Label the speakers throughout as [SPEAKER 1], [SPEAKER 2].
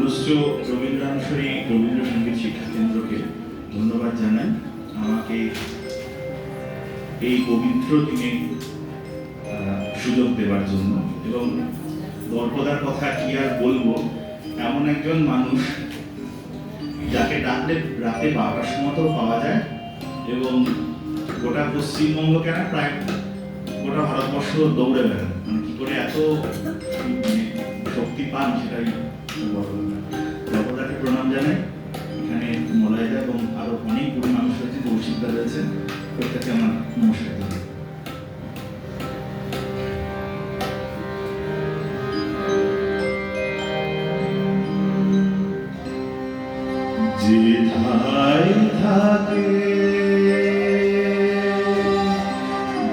[SPEAKER 1] পুনশ্চ রবীন্দ্রানুসারী রবীন্দ্রসঙ্গীত শিক্ষা কেন্দ্রকে ধন্যবাদ জানাই আমাকে এই পবিত্র দিনে সুযোগ দেওয়ার জন্য। এবং গল্পদার কথা কি আর বলবো, এমন একজন মানুষ যাকে ডাকলে রাতে 12টার সময়তেও পাওয়া যায় এবং গোটা পশ্চিমবঙ্গ কেন প্রায় গোটা ভারতবর্ষ দৌড়ে বেড়ান, মানে কি করে এত শক্তি পান সেটাই বড় ব্যাপার। গল্পদাকে প্রণাম জানাই। এখানে মলয়দা এবং আরো অনেক গুরু মানুষ রয়েছে, কৌশিকদা রয়েছে, প্রত্যেকে আমার নমস্কার জানাই। যেথায় থাকে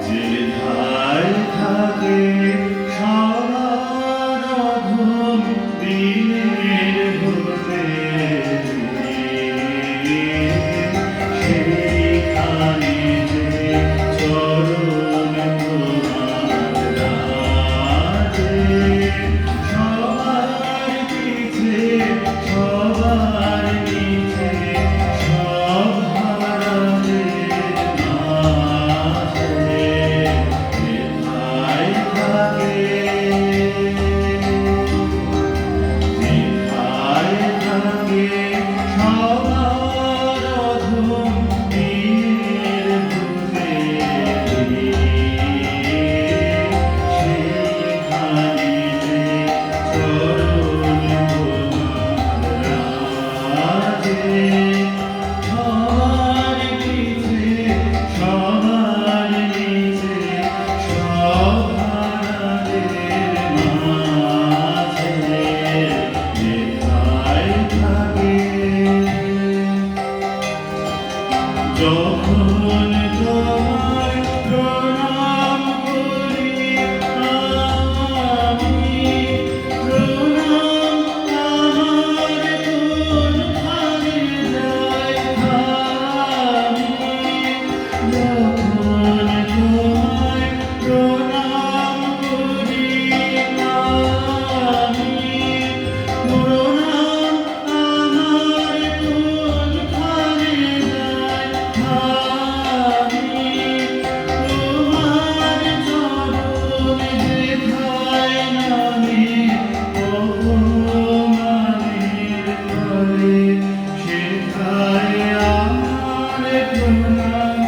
[SPEAKER 1] যেথায় থাকে সবার অধম দিনের হতে, সেইখানে যে চরণ তোমার রাজে, সবার পিছে সবার নিচে সব হারাদের মাঝে যেথায় থাকে যেথায় থাকে সবার অধম দিনের ভূতে, সেইখানে যে চরণ তোমার রাজে, সবার পিছে সবার নিচে সব হারাদের মাঝে যেথায় থাকে। যখন তোমায় প্রণাম করি আমি, প্রণাম আমার কোনখানে যায় আমি, যখন তোমায় প্রণাম করি আমি, প্রণাম আমার কোনখানে যায় আমি, তোমার চরণ যেথায় নামে অপমানের ফলে, সেথায় আমার প্রণাম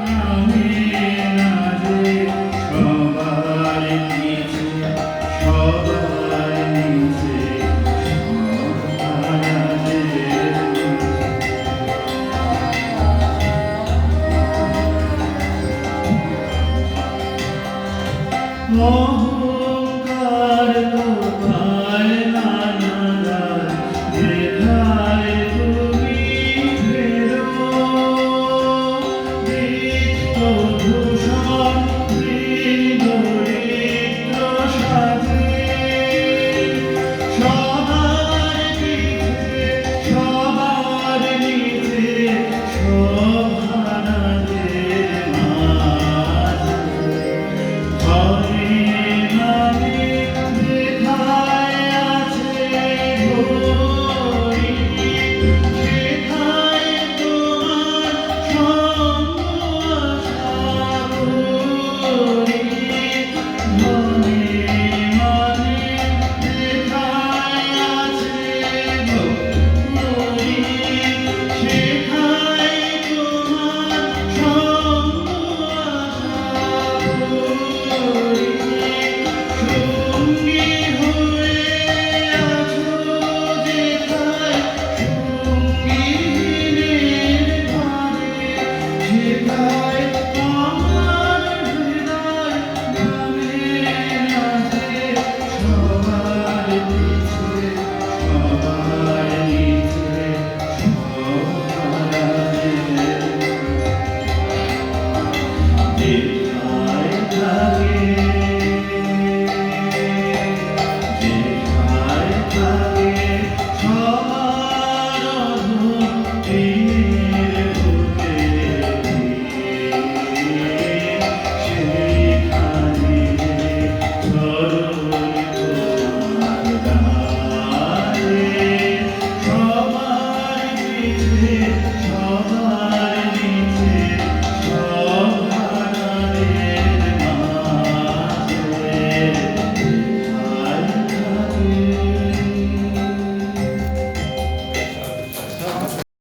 [SPEAKER 1] নামে না যে সবার নিচে সবার নিচে সব হারাদের অহংকার তো পায় না